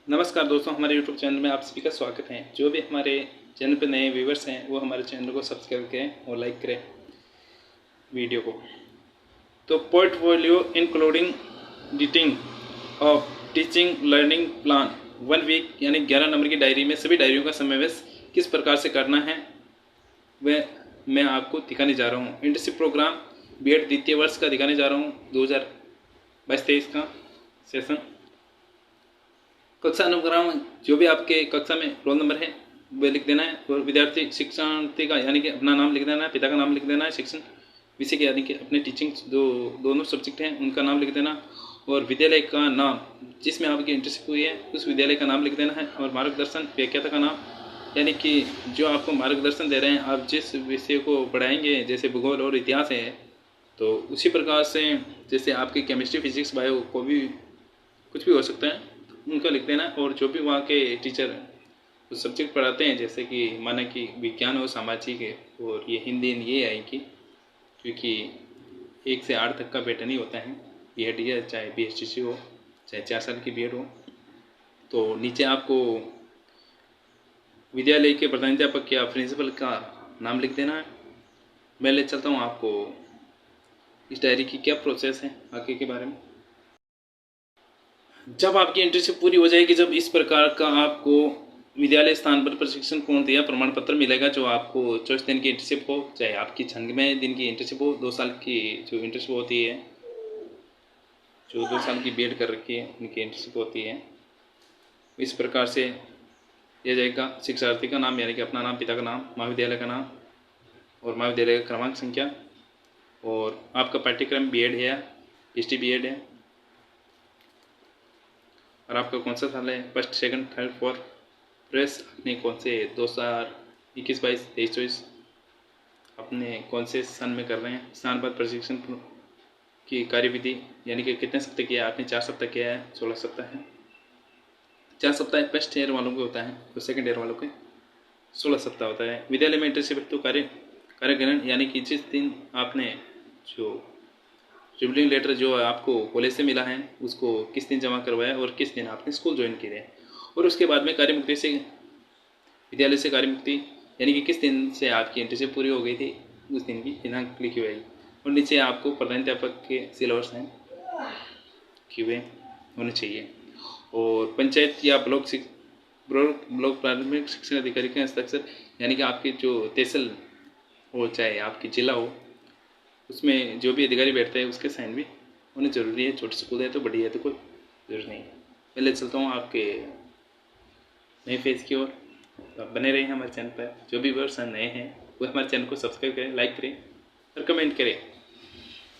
नमस्कार दोस्तों, हमारे YouTube चैनल में आप सभी का स्वागत है। जो भी हमारे चैनल पर नए व्यूवर्स हैं वो हमारे चैनल को सब्सक्राइब करें और लाइक करें वीडियो को। तो portfolio including editing of teaching learning plan 1 week यानी 11 नंबर की डायरी में सभी डायरियों का समावेश किस प्रकार से करना है वह मैं आपको दिखाने जा रहा हूँ। इंटर्नशिप प्रोग्राम बीएड द्वितीय वर्ष का दिखाने जा रहा हूँ 2022-23 का सेशन। कक्षा अनुक्रम जो भी आपके कक्षा में रोल नंबर है वह लिख देना है और विद्यार्थी शिक्षार्थी का यानी कि अपना नाम लिख देना है, पिता का नाम लिख देना है, शिक्षण विषय के यानी कि अपने टीचिंग दोनों सब्जेक्ट हैं उनका नाम लिख देना और विद्यालय का नाम जिसमें आपकी इंटर्नशिप हुई है उस विद्यालय का नाम लिख देना है और मार्गदर्शन व्याख्याता का नाम यानी कि जो आपको मार्गदर्शन दे रहे हैं, आप जिस विषय को पढ़ाएंगे जैसे भूगोल और इतिहास है तो उसी प्रकार से जैसे आपकी केमिस्ट्री फिजिक्स बायो को भी कुछ भी हो सकता है उनका लिख देना। और जो भी वहाँ के टीचर उस सब्जेक्ट पढ़ाते हैं जैसे कि माना कि विज्ञान और सामाजिक है और ये हिंदी ये आएगी क्योंकि 1 से 8 तक का पैटर्न ही होता है बीएड या चाहे बीएसटीसी हो चाहे 4 साल की बीएड हो। तो नीचे आपको विद्यालय के प्रधानाध्यापक या प्रिंसिपल का नाम लिख देना है। मैं ले चलता हूँ आपको इस डायरी की क्या प्रोसेस है आगे के बारे में। जब आपकी इंटर्नशिप पूरी हो जाएगी, जब इस प्रकार का आपको विद्यालय स्थान पर प्रशिक्षण पूर्ण या प्रमाण पत्र मिलेगा जो आपको 24 दिन की इंटर्नशिप हो चाहे आपकी 96 दिन की इंटर्नशिप हो, 2 साल की जो इंटर्नशिप होती है जो 2 साल की बीएड कर रखी है उनकी इंटर्नशिप होती है। इस प्रकार से दिया जाएगा शिक्षार्थी का नाम यानी कि अपना नाम, पिता का नाम, महाविद्यालय का नाम और महाविद्यालय का क्रमांक संख्या और आपका पाठ्यक्रम बीएड है या पीएचडी बीएड है और आपका कौन सा साल है, first second third fourth press, अपने कौन से 2021 22 23 24 अपने कौन से सन में कर रहे हैं, स्थान पर प्रशिक्षण की कार्यविधि यानी कि कितने सप्ताह किया है आपने, 4 सप्ताह किया है, 16 सप्ताह है। 4 सप्ताह फर्स्ट ईयर वालों के होता है तो सेकंड ईयर वालों के 16 सप्ताह होता है। विद्यालय में इंटर्नशिप तो कार्यग्रहण यानी कि जिस दिन आपने जो रिवलिंग लेटर जो आपको कॉलेज से मिला है उसको किस दिन जमा करवाया और किस दिन आपने स्कूल ज्वाइन किया है और उसके बाद में कार्यमुक्ति से विद्यालय से कार्यमुक्ति यानी कि किस दिन से आपकी इंटर्नशिप पूरी हो गई थी उस दिन की दिनांक लिखी हुई और नीचे आपको प्रधानाध्यापक के सिलेबस हैं क्यों होने चाहिए और पंचायत या ब्लॉक प्राथमिक शिक्षण अधिकारी के हस्ताक्षर यानी कि आपके जो तहसील हो चाहे आपकी जिला हो उसमें जो भी अधिकारी बैठता है उसके साइन भी होने ज़रूरी है। छोटे स्कूल है तो बड़ी है तो कोई ज़रूरी नहीं है। मैं ले चलता हूँ आपके नए फेज की ओर। तो आप बने रहे हैं हमारे चैनल पर। जो भी व्यूअर्स नए हैं वो हमारे चैनल को सब्सक्राइब करें, लाइक करें और कमेंट करें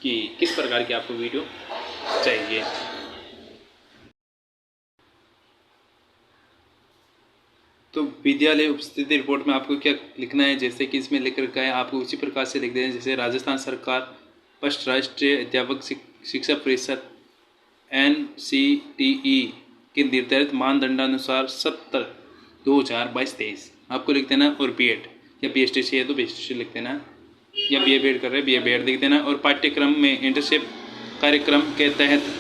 कि किस प्रकार की आपको वीडियो चाहिए। तो विद्यालय उपस्थिति रिपोर्ट में आपको क्या लिखना है, जैसे कि इसमें लिख रखा है आपको उसी प्रकार से लिख देना है जैसे राजस्थान सरकार फर्स्ट राष्ट्रीय अध्यापक शिक्षा परिषद NCTE के निर्धारित मानदंडानुसार 70 2022-23 आपको लिख देना और बीएड या बीएसटीसी है तो बीएसटीसी लिख देना या बीए बीएड कर रहे हैं बीएड लिख देना और पाठ्यक्रम में इंटर्नशिप कार्यक्रम के तहत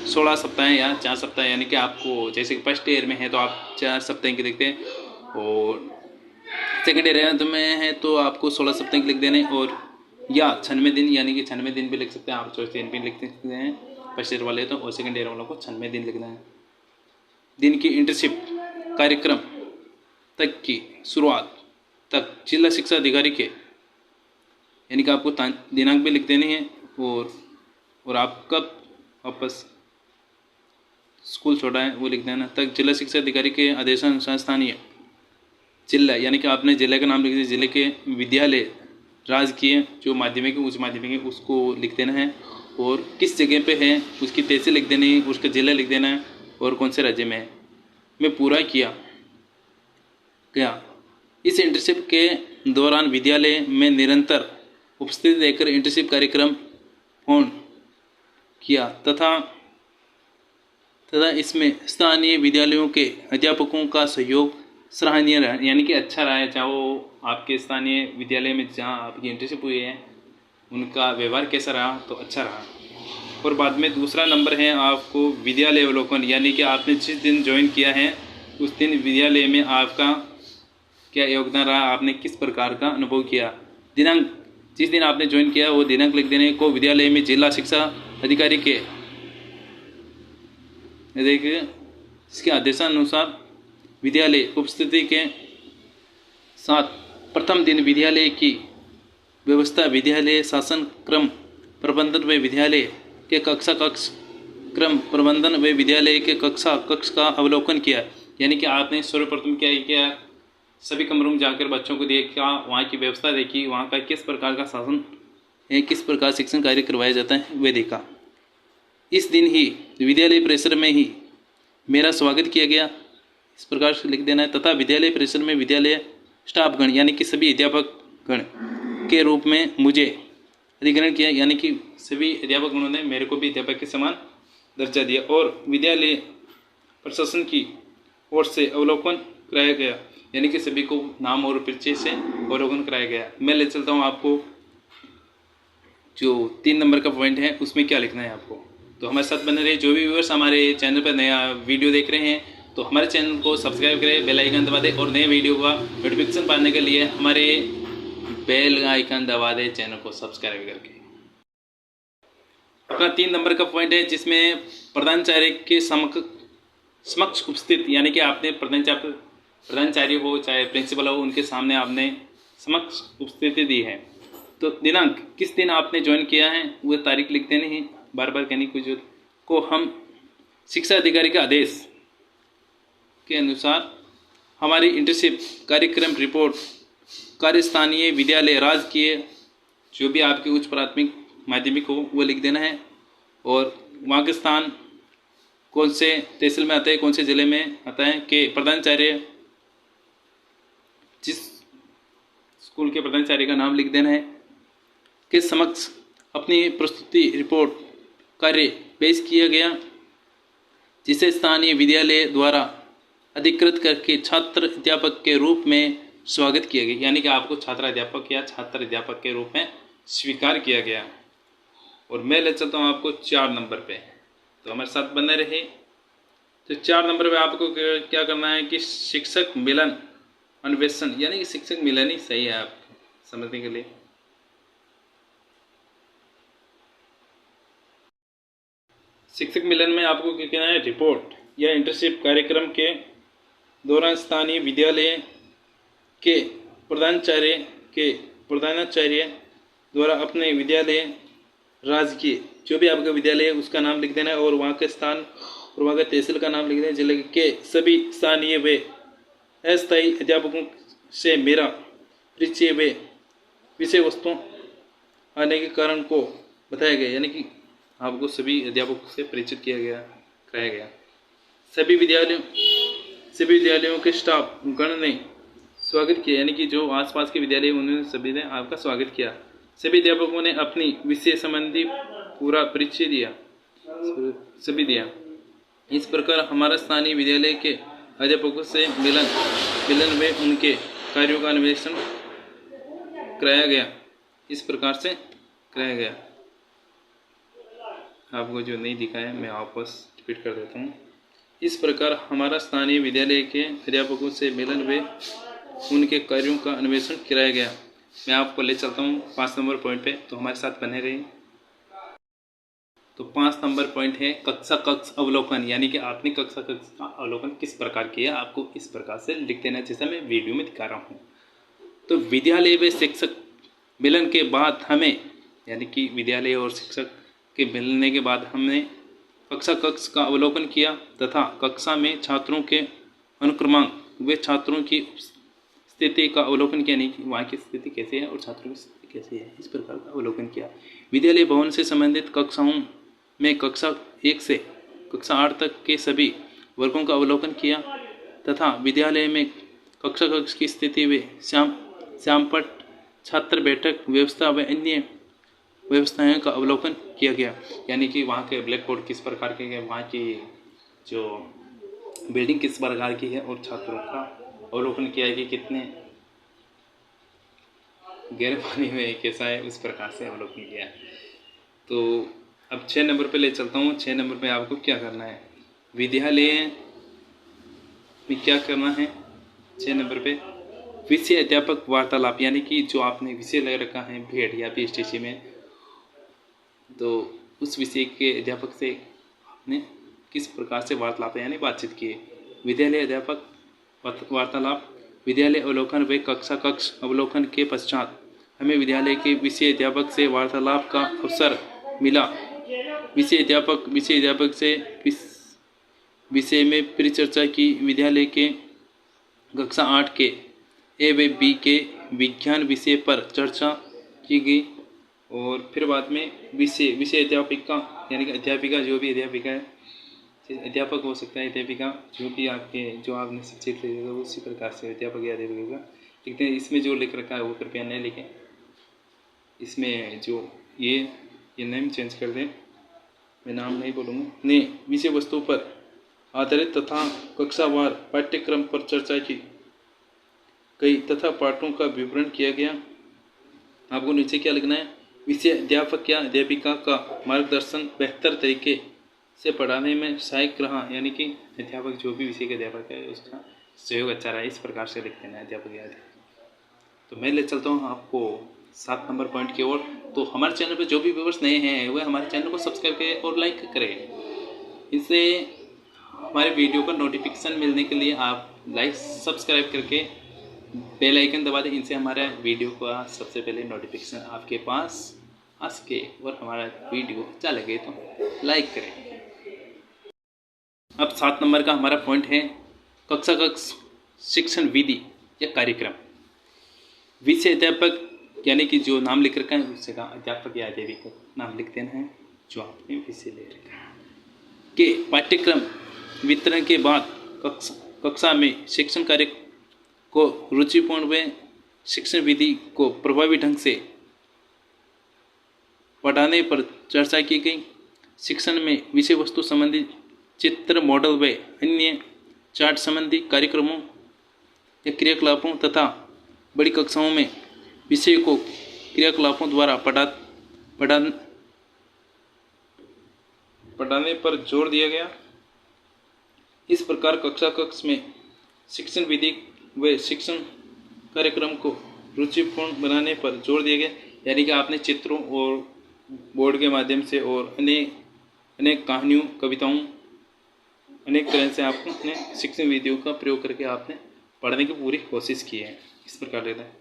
16 सप्ताह या 4 सप्ताह यानी कि आपको जैसे कि फर्स्ट ईयर में है तो आप 4 सप्ताह की लिखते हैं और सेकेंड ईयर में है तो आपको 16 सप्ताह की लिख देने और या 96 दिन यानी कि 96 दिन भी लिख सकते हैं आप, 24 दिन भी लिख सकते हैं फर्स्ट ईयर वाले तो और सेकेंड ईयर वालों को 96 दिन लिखना है। दिन की इंटर्नशिप कार्यक्रम तक की शुरुआत तक जिला शिक्षा अधिकारी के यानी कि आपको दिनांक भी लिख देनी है और आप कब वापस स्कूल छोड़ा है वो लिख देना तक जिला शिक्षा अधिकारी के आदेशानुसार स्थानीय जिला यानी कि आपने जिले का नाम लिख दिया, जिले के विद्यालय राजकीय जो माध्यमिक उच्च माध्यमिक उसको लिख देना है और किस जगह पे है उसकी तहसील लिख देनी है, उसका जिला लिख देना है और कौन से राज्य में है। मैं पूरा किया इस इंटर्नशिप के दौरान विद्यालय में निरंतर उपस्थित रहकर इंटर्नशिप कार्यक्रम पूर्ण किया तथा इसमें स्थानीय विद्यालयों के अध्यापकों का सहयोग सराहनीय रहा यानी कि अच्छा रहा है। चाहे वो आपके स्थानीय विद्यालय में जहाँ आपकी इंटर्नशिप हुई है उनका व्यवहार कैसा रहा तो अच्छा रहा। और बाद में दूसरा नंबर है आपको विद्यालय अवलोकन, यानी कि आपने जिस दिन ज्वाइन किया है उस दिन विद्यालय में आपका क्या योगदान रहा, आपने किस प्रकार का अनुभव किया। दिनांक, जिस दिन आपने ज्वाइन किया वो दिनांक लिख देने को। विद्यालय में जिला शिक्षा अधिकारी के देखिए इसके आदेशानुसार विद्यालय उपस्थिति के साथ प्रथम दिन विद्यालय की व्यवस्था, विद्यालय शासन क्रम प्रबंधन व विद्यालय के कक्षा कक्ष क्रम प्रबंधन व विद्यालय के कक्षा कक्ष का अवलोकन किया। यानी कि आपने सर्वप्रथम क्या किया, सभी कमरों में जाकर बच्चों को देखा, वहाँ की व्यवस्था देखी, वहाँ का किस प्रकार का शासन है, किस प्रकार शिक्षण कार्य करवाया जाता है वे देखा। इस दिन ही विद्यालय परिसर में ही मेरा स्वागत किया गया, इस प्रकार से लिख देना है। तथा विद्यालय परिसर में विद्यालय स्टाफगण यानी कि सभी अध्यापक गण के रूप में मुझे अधिग्रहण किया, यानी कि सभी अध्यापक गणों ने मेरे को भी अध्यापक के समान दर्जा दिया। और विद्यालय प्रशासन की ओर से अवलोकन कराया गया, यानी कि सभी को नाम और परिचय से अवलोकन कराया गया। मैं ले चलता हूँ आपको जो 3 नंबर का पॉइंट है उसमें क्या लिखना है आपको। तो हमारे साथ बने रहे। जो भी व्यूअर्स हमारे चैनल पर नया वीडियो देख रहे हैं तो हमारे चैनल को सब्सक्राइब करें, बेल आइकन दबा दें और नए वीडियो का नोटिफिकेशन पाने के लिए हमारे बेल आइकन दबा दें, चैनल को सब्सक्राइब करके। अपना 3 नंबर का पॉइंट है जिसमें प्रधानाचार्य के समक्ष उपस्थित, यानी कि आपने प्रधानाचार्य हो चाहे प्रिंसिपल हो उनके सामने आपने समक्ष उपस्थिति दी है। तो दिनांक, किस दिन आपने ज्वाइन किया है वो तारीख लिख देनी है, बार बार कहने की जरूरत को। हम शिक्षा अधिकारी के आदेश के अनुसार हमारी इंटर्नशिप कार्यक्रम रिपोर्ट कार्यस्थानीय विद्यालय राजकीय जो भी आपकी उच्च प्राथमिक माध्यमिक हो वो लिख देना है। और वहाँ के स्थान कौन से तहसील में आता है, कौन से ज़िले में आता है, कि प्रधानाचार्य जिस स्कूल के प्रधानाचार्य का नाम लिख देना है, के समक्ष अपनी प्रस्तुति रिपोर्ट कार्य पेश किया गया जिसे स्थानीय विद्यालय द्वारा अधिकृत करके छात्र अध्यापक के रूप में स्वागत किया गया, यानी कि आपको छात्र अध्यापक या छात्र अध्यापक के रूप में स्वीकार किया गया। और मैं ले चलता हूँ आपको 4 नंबर पे, तो हमारे साथ बने रहे। तो 4 नंबर पे आपको क्या करना है कि शिक्षक मिलन अन्वेषण, यानी कि शिक्षक मिलन ही सही है आप समझने के लिए। शिक्षक मिलन में आपको क्या कहना है, रिपोर्ट या इंटर्नशिप कार्यक्रम के दौरान स्थानीय विद्यालय के प्रधानाचार्य द्वारा अपने विद्यालय राजकीय जो भी आपका विद्यालय है उसका नाम लिख देना है और वहाँ के स्थान और वहाँ के तहसील का नाम लिख देना है। जिले के सभी स्थानीय व अस्थायी अध्यापकों से मेरा परिचय व विषय वस्तु आने के कारण को बताया गया, यानी कि आपको सभी अध्यापकों से परिचित कराया गया। सभी विद्यालयों के स्टाफ गण ने स्वागत किया, यानी कि जो आसपास के विद्यालय उन्होंने सभी ने आपका स्वागत किया। सभी अध्यापकों ने अपनी विषय संबंधी पूरा परिचय दिया। इस प्रकार हमारा स्थानीय विद्यालय के अध्यापकों से मिलन में उनके कार्यों का अन्वेषण कराया गया, इस प्रकार से कराया गया। आपको जो नहीं दिखा है मैं वापस रिपीट कर देता हूँ। इस प्रकार हमारा स्थानीय विद्यालय के अध्यापकों से मिलन व उनके कार्यों का अन्वेषण कराया गया। मैं आपको ले चलता हूँ 5 नंबर पॉइंट पे, तो हमारे साथ बने रहिए। तो 5 नंबर पॉइंट है कक्षा कक्ष अवलोकन, यानी कि आपने कक्षा कक्ष का अवलोकन किस प्रकार किया आपको इस प्रकार से लिख देना, जैसा मैं वीडियो में दिखा रहा हूँ। तो विद्यालय व शिक्षक मिलन के बाद हमें, यानी कि विद्यालय और शिक्षक के मिलने के बाद हमने कक्षा कक्ष का अवलोकन किया तथा कक्षा में छात्रों के अनुक्रमांक व छात्रों की स्थिति का अवलोकन किया, नहीं कि वहाँ की स्थिति कैसे है और छात्रों की स्थिति कैसे है, इस प्रकार का अवलोकन किया। विद्यालय भवन से संबंधित कक्षाओं में कक्षा 1 से कक्षा 8 तक के सभी वर्गों का अवलोकन किया तथा विद्यालय में कक्षा कक्ष की स्थिति व श्यामपट्ट छात्र बैठक व्यवस्था व अन्य व्यवस्थाओं का अवलोकन किया गया, यानी कि वहाँ के ब्लैक बोर्ड किस प्रकार के हैं, वहाँ की जो बिल्डिंग किस प्रकार की है और छात्रों का अवलोकन किया है कि कितने गहरे पानी में कैसा है, उस प्रकार से अवलोकन किया। तो अब 6 नंबर पे ले चलता हूँ। 6 नंबर पे आपको क्या करना है, विद्यालय में क्या करना है। 6 नंबर पे विषय अध्यापक वार्तालाप, यानी कि जो आपने विषय ले रखा है भेड़ या पीएचटीसी में, तो उस विषय के अध्यापक से आपने किस प्रकार से वार्तालाप यानी बातचीत की है। विद्यालय अध्यापक वार्तालाप, विद्यालय अवलोकन व कक्षा कक्ष अवलोकन के पश्चात हमें विद्यालय के विषय अध्यापक से वार्तालाप का अवसर मिला। विषय अध्यापक से विषय में परिचर्चा की। विद्यालय के कक्षा 8 के ए व बी के विज्ञान विषय पर चर्चा की गई। और फिर बाद में विषय अध्यापिका यानी कि अध्यापिका, जो भी अध्यापिका है, अध्यापक हो सकता है, अध्यापिका जो भी जो आपने शिक्षित ले उसी प्रकार से अध्यापक या अध्यापिका लिखते हैं। इसमें जो लिख रखा है वो कृपया नहीं लिखें। इसमें जो ये नेम चेंज कर दें, मैं नाम नहीं बोलूँगा। ने विषय वस्तु पर आधारित तथा कक्षावार पाठ्यक्रम पर चर्चा की गई तथा पाठों का विवरण किया गया। आपको नीचे क्या लिखना है, विषय अध्यापक या अध्यापिका का मार्गदर्शन बेहतर तरीके से पढ़ाने में सहायक रहा, यानी कि अध्यापक जो भी विषय के अध्यापक है उसका सहयोग अच्छा रहा। इस प्रकार से लिख देना है अध्यापक या अध्यापक। तो मैं ले चलता हूँ आपको 7 नंबर पॉइंट की ओर। तो हमारे चैनल पर जो भी व्यूअर्स नए हैं वह हमारे चैनल को सब्सक्राइब करें और लाइक करें। इससे हमारे वीडियो का नोटिफिकेशन मिलने के लिए आप लाइक सब्सक्राइब करके बेल आइकन दबा दें। इनसे हमारा वीडियो का सबसे पहले नोटिफिकेशन आपके पास आ सके और हमारा वीडियो अच्छा लगे तो लाइक करें। अब 7 नंबर का हमारा पॉइंट है कक्षा कक्ष शिक्षण विधि या कार्यक्रम। विषय अध्यापक यानी कि जो नाम लिख रखा है उससे का अध्यापक या अध्यापिका नाम लिख देना है जो आपने विषय ले रखा है के पाठ्यक्रम वितरण के बाद कक्षा में शिक्षण कार्य को रुचिपूर्ण व शिक्षण विधि को प्रभावी ढंग से पढ़ाने पर चर्चा की गई। शिक्षण में विषय वस्तु संबंधी चित्र, मॉडल व अन्य चार्ट संबंधी कार्यक्रमों या क्रियाकलापों तथा बड़ी कक्षाओं में विषय को क्रियाकलापों द्वारा पढ़ाने पर जोर दिया गया। इस प्रकार कक्षा कक्ष में शिक्षण विधि व शिक्षण कार्यक्रम को रुचिपूर्ण बनाने पर जोर दिया गया, यानी कि आपने चित्रों और बोर्ड के माध्यम से और अनेक कहानियों, कविताओं, अनेक तरह से आपको अपने शिक्षण विधियों का प्रयोग करके आपने पढ़ने की पूरी कोशिश की है। इस प्रकार लेता है।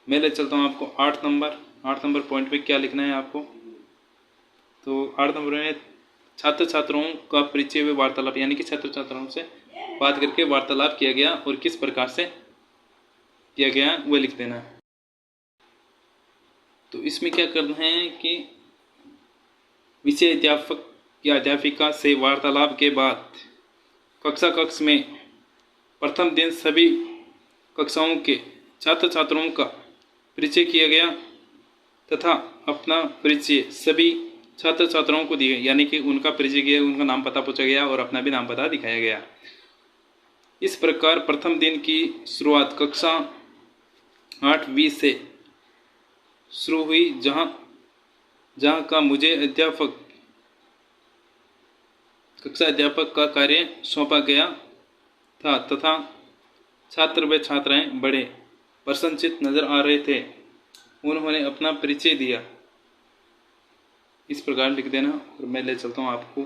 मैं ले चलता हूँ आपको 8 नंबर पॉइंट पे क्या लिखना है आपको। तो 8 नंबर में छात्र छात्राओं का परिचय व वार्तालाप, यानी कि छात्र छात्राओं से बात करके वार्तालाप किया गया और किस प्रकार से किया गया वह लिख देना। तो इसमें क्या करना है कि विषय अध्यापक या अध्यापिका से वार्तालाप के बाद कक्षा कक्ष में प्रथम दिन सभी कक्षाओं के छात्र छात्राओं का परिचय किया गया तथा अपना परिचय सभी छात्र छात्राओं को दिया, यानी कि उनका परिचय किया, उनका नाम पता पूछा गया और अपना भी नाम पता दिखाया गया। इस प्रकार प्रथम दिन की शुरुआत कक्षा 8 से शुरू हुई, जहां का मुझे कक्षा अध्यापक का कार्य सौंपा गया था तथा छात्र व छात्राएं बड़े प्रसन्नचित्त नजर आ रहे थे। उन्होंने अपना परिचय दिया। इस प्रकार लिख देना। और मैं ले चलता हूँ आपको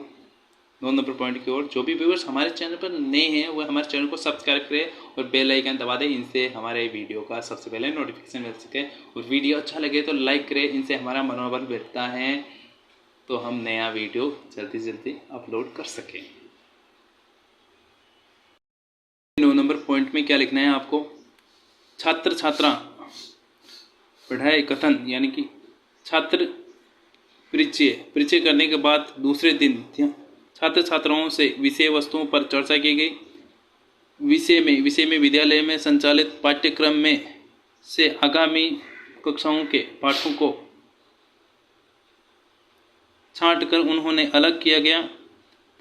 9 नंबर पॉइंट की ओर। जो भी व्यूअर्स हमारे चैनल पर नए हैं वह हमारे चैनल को सब्सक्राइब करें और बेल आइकन दबा दें। इनसे हमारे वीडियो का सबसे पहले नोटिफिकेशन मिल सके और वीडियो अच्छा लगे तो लाइक करें। इनसे हमारा मनोबल बढ़ता है तो हम नया वीडियो जल्दी से जल्दी अपलोड कर सकें। 9 नंबर पॉइंट में क्या लिखना है आपको, छात्र छात्रा पढ़ाई कथन, यानी कि छात्र परिचय करने के बाद दूसरे दिन छात्र छात्राओं से विषय वस्तुओं पर चर्चा की गई। विषय में विद्यालय में संचालित पाठ्यक्रम में से आगामी कक्षाओं के पाठों को छांटकर उन्होंने अलग किया गया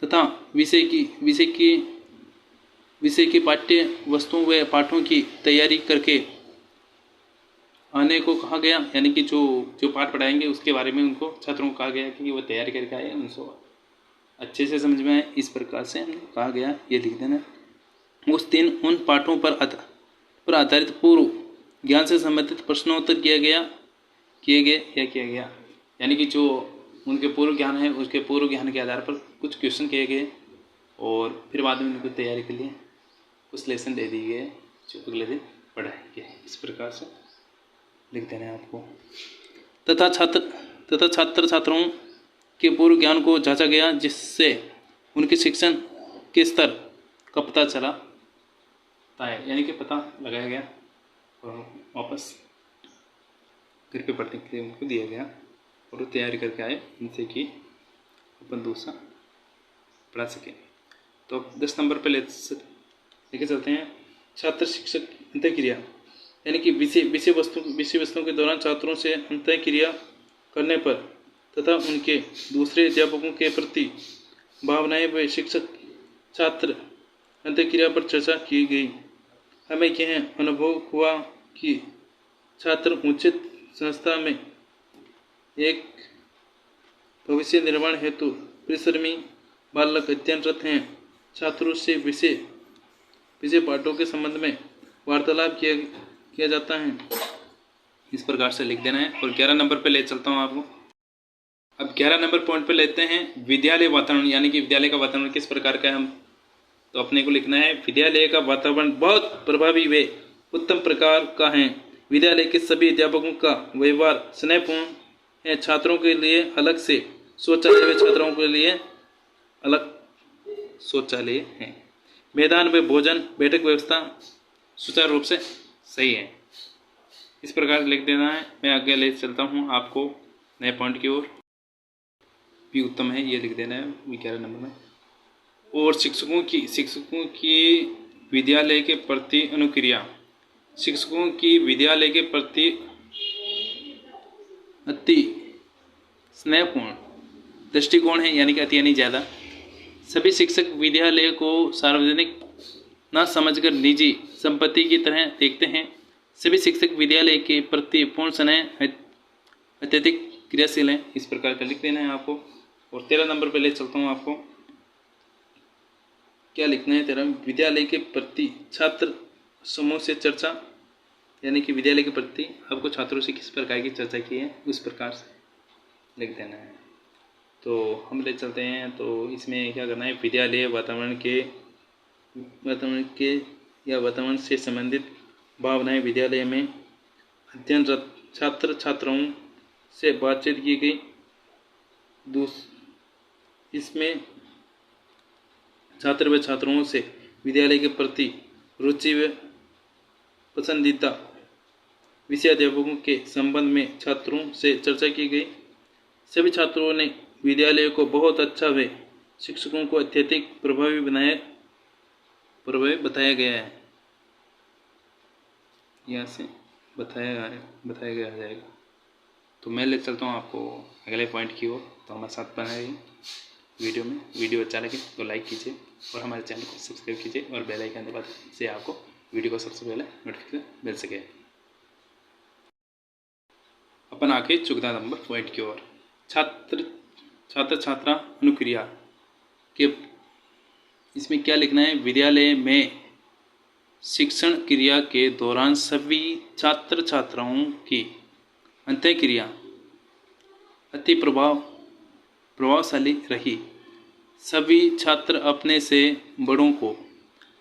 तथा विषय की पाठ्य वस्तुओं व पाठों की तैयारी करके आने को कहा गया, यानी कि जो जो पाठ पढ़ाएंगे उसके बारे में उनको छात्रों को कहा गया कि वो तैयारी करके आए, उनको अच्छे से समझ में आए, इस प्रकार से कहा गया, ये लिख देना। उस दिन उन पाठों पर आधारित पूर्व ज्ञान से संबंधित प्रश्नोत्तर किए गया, यानी कि जो उनके पूर्व ज्ञान है उसके पूर्व ज्ञान के आधार पर कुछ क्वेश्चन किए गए और फिर बाद में उनको तैयारी के लिए कुछ लेसन दे दिए गए जो अगले दिन पढ़ाएंगे। इस प्रकार से लिख देना है आपको। तथा छात्र छात्राओं के पूर्व ज्ञान को जांचा गया, जिससे उनके शिक्षण के स्तर का पता चला है, यानी कि पता लगाया गया और वापस घर पे पढ़ने के लिए उनको दिया गया और वो तैयारी करके आए, जिनसे कि अपन दूसरा पढ़ा सकें। तो 10 नंबर पे लेके चलते हैं छात्र शिक्षक अंतःक्रिया, यानी कि विषय वस्तुओं के दौरान छात्रों से अंतःक्रिया करने पर तथा उनके दूसरे अध्यापकों के प्रति भावनाएं व शिक्षक छात्र अंतःक्रिया पर चर्चा की गई। हमें यह अनुभव हुआ कि छात्र उचित संस्था में एक भविष्य निर्माण हेतु परिश्रमी बालक अध्ययनरत हैं। छात्रों से विषय पाठों के संबंध में वार्तालाप किया जाता है, इस प्रकार से लिख देना है। और 11 नंबर पे ले चलता हूँ आपको। अब 11 नंबर पॉइंट पे लेते हैं विद्यालय वातावरण, यानी कि विद्यालय का वातावरण किस प्रकार का है हम तो अपने को लिखना है। विद्यालय का वातावरण बहुत प्रभावी व उत्तम प्रकार का है। विद्यालय के सभी अध्यापकों का व्यवहार स्नेहपूर्ण है। छात्रों के लिए अलग से शौचालय व छात्राओं के लिए अलग शौचालय है। मैदान व भोजन बैठक व्यवस्था सुचारू रूप से सही है, इस प्रकार लिख देना है। मैं आगे ले चलता हूँ आपको नए पॉइंट की ओर। भी उत्तम है, ये लिख देना है 11 नंबर में। और शिक्षकों की विद्यालय के प्रति अनुक्रिया, शिक्षकों की विद्यालय के प्रति अति स्नेहपूर्ण दृष्टिकोण है, यानी कि अति यानी ज़्यादा। सभी शिक्षक विद्यालय को सार्वजनिक न समझकर निजी संपत्ति की तरह देखते हैं। सभी शिक्षक विद्यालय के प्रति पूर्ण स्नेह अत्यधिक क्रियाशील हैं, इस प्रकार का लिख देना है आपको। और 13 नंबर पे ले चलता हूँ आपको। क्या लिखना है 13 में? विद्यालय के प्रति छात्र समूह से चर्चा, यानी कि विद्यालय के प्रति आपको छात्रों से किस प्रकार की चर्चा की है उस प्रकार से लिख देना है। तो हम ले चलते हैं, तो इसमें क्या करना है, विद्यालय वातावरण से संबंधित भावनाएं, विद्यालय में अध्ययनरत छात्र छात्राओं से बातचीत की गई। इसमें छात्र व छात्राओं से विद्यालय के प्रति रुचि व पसंदीदा विषय अध्यापकों के संबंध में छात्रों से चर्चा की गई। सभी छात्रों ने विद्यालय को बहुत अच्छा व शिक्षकों को अत्यधिक प्रभावी बताया गया है। यहाँ से बताया गया जाएगा। तो मैं ले चलता हूँ आपको अगले पॉइंट की ओर। तो हमारे साथ बना रहिए वीडियो में। वीडियो अच्छा लगे तो लाइक कीजिए और हमारे चैनल को सब्सक्राइब कीजिए और बेल आइकन दबा दें, से आपको वीडियो को सबसे पहले नोटिफिकेशन मिल सके। अपन आके 14 नंबर पॉइंट की ओर। छात्र छात्रा अनुक्रिया के इसमें क्या लिखना है, विद्यालय में शिक्षण क्रिया के दौरान सभी छात्र छात्राओं की अंतःक्रिया अति प्रभावशाली रही। सभी छात्र अपने से बड़ों को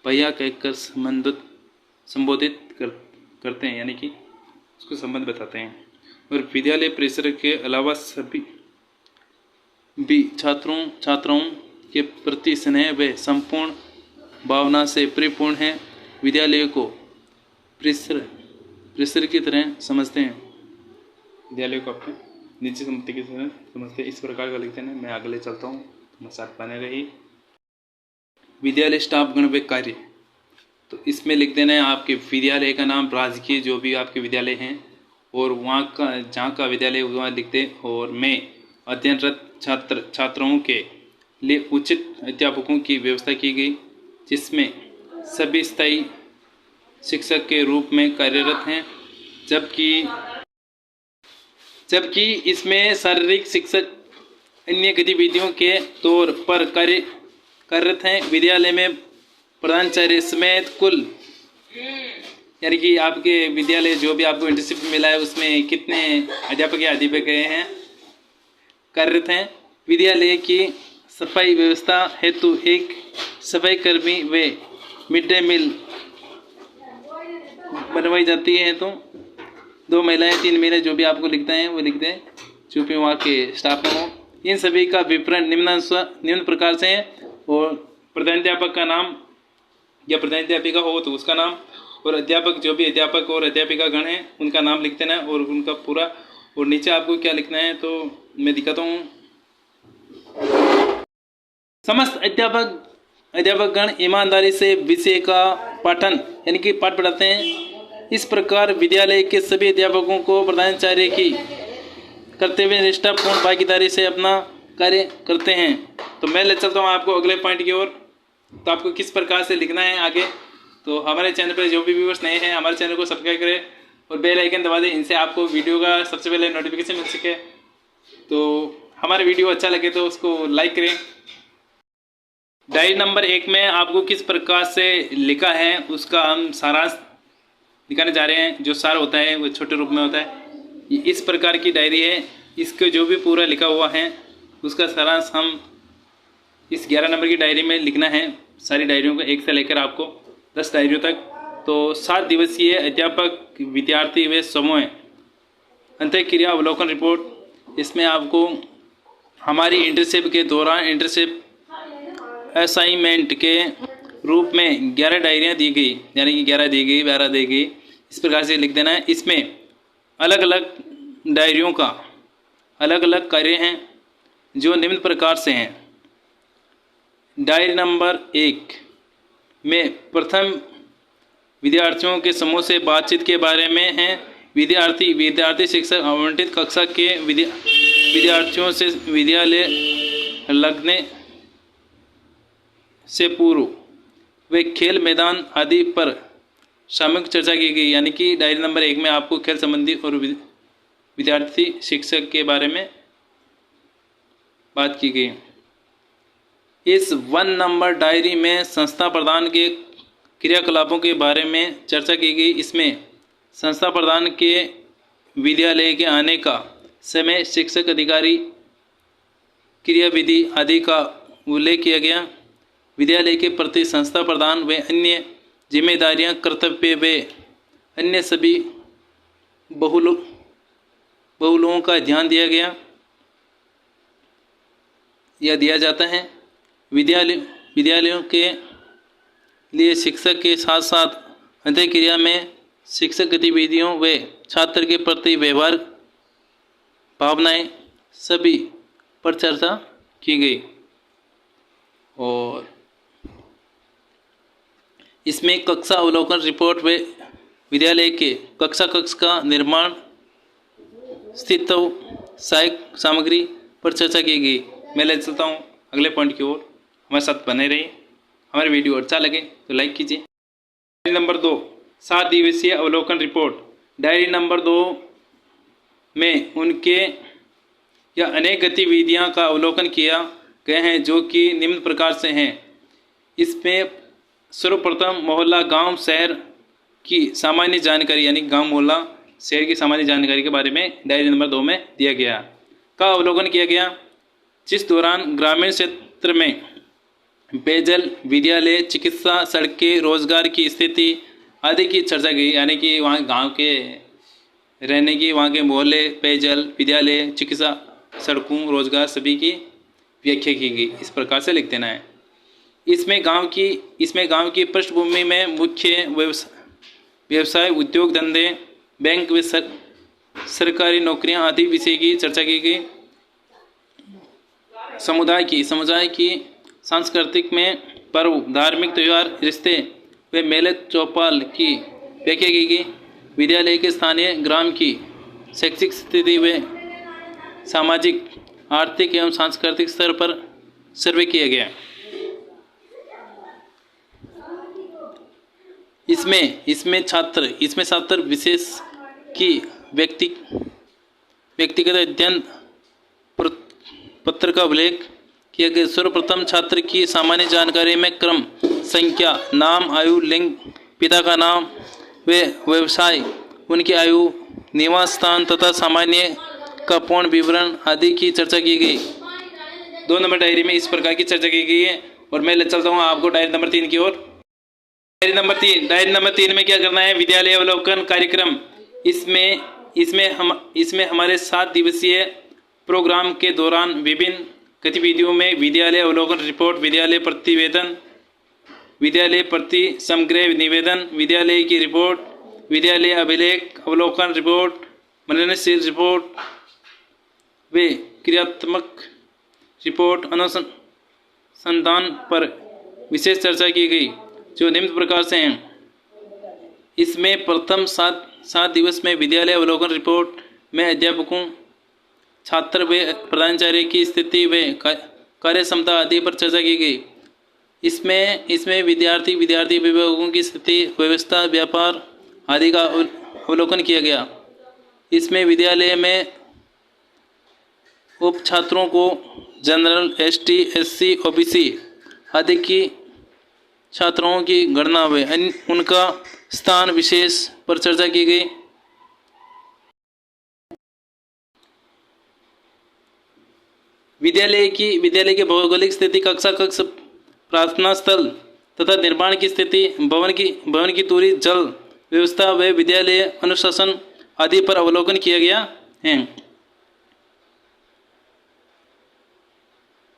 भैया कहकर संबोधित करते हैं, यानी कि उसको संबंध बताते हैं। और विद्यालय परिसर के अलावा सभी भी छात्राओं के प्रति स्नेह व संपूर्ण भावना से परिपूर्ण है। विद्यालय को परिसर की तरह समझते हैं, विद्यालय को अपने निजी संपत्ति की तरह समझते हैं, इस प्रकार का लिखते हैं। मैं आगे चलता हूँ, तुम्हारे साथ बने रही। विद्यालय स्टाफ गण व कार्य, तो इसमें लिख देना है आपके विद्यालय का नाम, राजकीय जो भी आपके विद्यालय हैं और वहाँ का जहाँ का विद्यालय वहाँ लिखते। और मैं अध्ययनरत छात्र छात्राओं के लिए उचित अध्यापकों की व्यवस्था की गई, जिसमें सभी स्थायी शिक्षक के रूप में कार्यरत हैं। जबकि इसमें शारीरिक शिक्षक अन्य गतिविधियों के तौर पर कार्यरत हैं। विद्यालय में प्रधानाचार्य समेत कुल, यानी कि आपके विद्यालय जो भी आपको इंटर्नशिप मिला है उसमें कितने अध्यापक या अध्यापिकाएं हैं कार्यरत हैं। विद्यालय की सफाई व्यवस्था हेतु एक सफाई कर्मी व मिड डे मील बनवाई जाती है। तो 2 महिलाएं 3 महिलाएं जो भी आपको लिखते हैं वो लिख दें, जो भी वहाँ के स्टाफ में हो। इन सभी का विवरण निम्न प्रकार से है, और प्रधानाध्यापक का नाम या प्रधानाध्यापिका हो तो उसका नाम, और अध्यापक जो भी अध्यापक और अध्यापिका गण हैं उनका नाम लिख देना और उनका पूरा, और नीचे आपको क्या लिखना है तो मैं दिखाता हूँ। समस्त अध्यापक गण ईमानदारी से विषय का पाठन यानी कि पाठ पढ़ाते हैं। इस प्रकार विद्यालय के सभी अध्यापकों को प्रधानाचार्य की कर्तव्य निष्ठापूर्ण भागीदारी से अपना कार्य करते हैं। तो मैं ले चलता हूँ आपको अगले पॉइंट की ओर। तो आपको किस प्रकार से लिखना है आगे, तो हमारे चैनल पर जो भी व्यूअर्स नए हैं हमारे चैनल को सब्सक्राइब करें और बेल आइकन दबा दें, इनसे आपको वीडियो का सबसे पहले नोटिफिकेशन मिल सके। तो हमारा वीडियो अच्छा लगे तो उसको लाइक करें। डायरी नंबर 1 में आपको किस प्रकार से लिखा है उसका हम सारांश दिखाने जा रहे हैं। जो सार होता है वो छोटे रूप में होता है। इस प्रकार की डायरी है, इसको जो भी पूरा लिखा हुआ है उसका सारांश हम इस 11 नंबर की डायरी में लिखना है। सारी डायरियों को 1 से लेकर आपको 10 डायरियों तक। तो 7 दिवसीय अध्यापक विद्यार्थी व समूह अंतःक्रिया अवलोकन रिपोर्ट। इसमें आपको हमारी इंटर्नशिप के दौरान इंटर्नशिप असाइनमेंट के रूप में 11 डायरियाँ दी गई, यानी कि 11 दी गई, 12 दी गई, इस प्रकार से लिख देना है। इसमें अलग अलग डायरियों का अलग अलग कार्य हैं जो निम्न प्रकार से हैं। डायरी नंबर 1 में प्रथम विद्यार्थियों के समूह से बातचीत के बारे में है। विद्यार्थी शिक्षक आवंटित कक्षा के विद्यार्थियों से विद्यालय लगने से पूर्व वे खेल मैदान आदि पर सामूहिक चर्चा की गई, यानी कि डायरी नंबर 1 में आपको खेल संबंधी और विद्यार्थी शिक्षक के बारे में बात की गई। इस 1 नंबर डायरी में संस्था प्रधान के क्रियाकलापों के बारे में चर्चा की गई। इसमें संस्था प्रधान के विद्यालय के आने का समय, शिक्षक अधिकारी क्रियाविधि आदि का उल्लेख किया गया। विद्यालय के प्रति संस्था प्रधान व अन्य जिम्मेदारियां, कर्तव्य व अन्य सभी बहुलों का ध्यान दिया जाता है। विद्यालयों के लिए शिक्षक के साथ साथ अंतःक्रिया में शिक्षक गतिविधियों व छात्र के प्रति व्यवहार, भावनाएं सभी पर चर्चा की गई। और इसमें कक्षा अवलोकन रिपोर्ट व विद्यालय के कक्षा कक्ष का निर्माण, स्थित सहायक सामग्री पर चर्चा की गई। मैं ले चलता हूँ अगले पॉइंट की ओर। हमारे साथ बने रहिए। हमारे वीडियो अच्छा लगे तो लाइक कीजिए। डायरी नंबर 2 7 दिवसीय अवलोकन रिपोर्ट। डायरी नंबर 2 में उनके या अनेक गतिविधियां का अवलोकन किया गए हैं जो कि निम्न प्रकार से हैं। इसमें सर्वप्रथम मोहल्ला, गांव, शहर की सामान्य जानकारी, यानी गांव, मोहल्ला, शहर की सामान्य जानकारी के बारे में डायरी नंबर 2 में दिया गया का अवलोकन किया गया, जिस दौरान ग्रामीण क्षेत्र में पेयजल, विद्यालय, चिकित्सा, सड़कें, रोजगार की स्थिति आदि की चर्चा की। यानी कि वहाँ गांव के रहने की, वहाँ के मोहल्ले, पेयजल, विद्यालय, चिकित्सा, सड़कों, रोजगार सभी की व्याख्या की गई। इस प्रकार से लिख देना है। इसमें गांव की पृष्ठभूमि में मुख्य व्यवसाय, उद्योग धंधे, बैंक व सरकारी नौकरियां आदि विषय की चर्चा की गई। समुदाय की सांस्कृतिक में पर्व, धार्मिक त्यौहार, रिश्ते व मेले चौपाल की व्याख्या की गई। विद्यालय के स्थानीय ग्राम की शैक्षिक स्थिति व सामाजिक, आर्थिक एवं सांस्कृतिक स्तर पर सर्वे किया गया। इसमें छात्र विशेष की व्यक्तिगत अध्ययन पत्र का उल्लेख किया गया। सर्वप्रथम छात्र की सामान्य जानकारी में क्रम, संख्या, नाम, आयु, लिंग, पिता का नाम व व्यवसाय, उनकी आयु, निवास स्थान तथा सामान्य का पूर्ण विवरण आदि की चर्चा की गई। 2 नंबर डायरी में इस प्रकार की चर्चा की गई है। और मैं ले चलता हूँ आपको डायरी नंबर 3 की ओर। डायरी नंबर 3 में क्या करना है? विद्यालय अवलोकन कार्यक्रम। इसमें हमारे 7 दिवसीय प्रोग्राम के दौरान विभिन्न गतिविधियों में विद्यालय अवलोकन रिपोर्ट, विद्यालय प्रतिवेदन, विद्यालय प्रति समग्र निवेदन, विद्यालय की रिपोर्ट, विद्यालय अभिलेख, अवलोकन रिपोर्ट, मननशील रिपोर्ट वे क्रियात्मक रिपोर्ट, अनुसंधान पर विशेष चर्चा की गई, जो निम्न प्रकार से हैं। इसमें प्रथम 7 दिवस में विद्यालय अवलोकन रिपोर्ट में अध्यापकों, छात्र व प्रधानाचार्य की स्थिति व कार्य क्षमता आदि पर चर्चा की गई। इसमें विद्यार्थी अभिभावकों की स्थिति, व्यवस्था, व्यापार आदि का अवलोकन किया गया। इसमें विद्यालय में उप छात्रों को जनरल, एसटी, एससी, ओबीसी आदि की छात्राओं की गणना व उनका स्थान विशेष पर चर्चा की गई। विद्यालय की भौगोलिक स्थिति, कक्षा, प्रार्थना स्थल तथा निर्माण की स्थिति, भवन की दूरी, जल व्यवस्था व विद्यालय अनुशासन आदि पर अवलोकन किया गया है।